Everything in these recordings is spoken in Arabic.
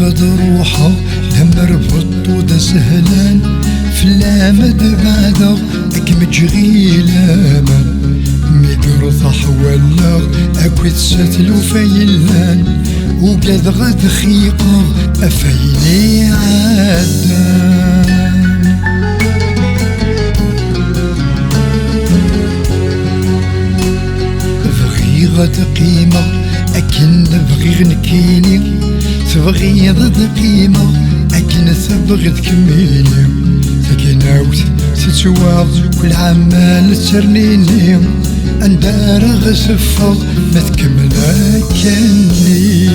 غد روحه لما ربط ودا سهلان في اللامد بعده اكمل جغيلة ميقرض حوالا اكويت ساتلو فايلان وقاد غد خيقه افايلي عدان بغي غد قيمة اكن بغي غنكيني تبغي ضد قيمة اكن تبغي تكميني تكناوت تتواض كل عمال ترنيني اندار غسفة ما تكمل كني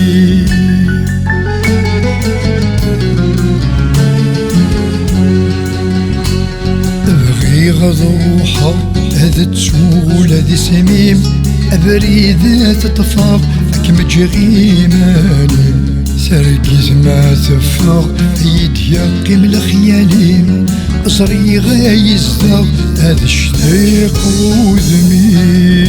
بغي غد روحه هذا تسول هذي سميم أبريد تطفق أكمل جغيماني سرقيز ما تفق يديا قيم خيالي أصري غايزدا هذا الشتاق وذميم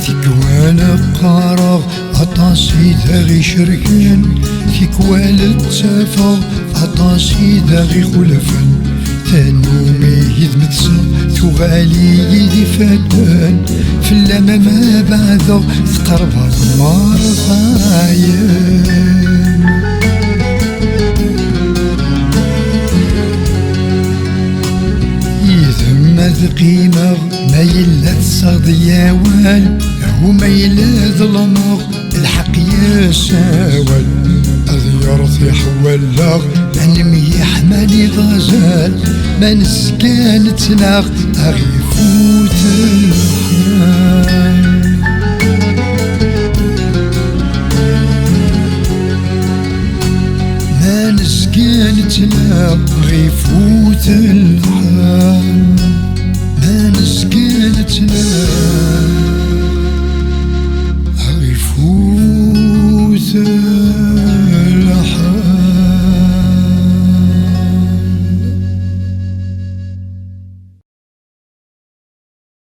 ثيكوانا قارغ عطاسي داغي شركان ثيكوانا التافا عطاسي داغي خلفان تنومي يدمتسا تغالي يدي فدان في اللمة ما بعده تقرب المرضايان يذم ذقيمة ما يلا تصدياوال هو ما يلا ظلمه الحق يساوال يرثي حوالا أنمي يحماني غزال ما نسكان تناغ أغيفوت الحال ما نسكان تناغ أغيفوت الحال ما نسكان تناغ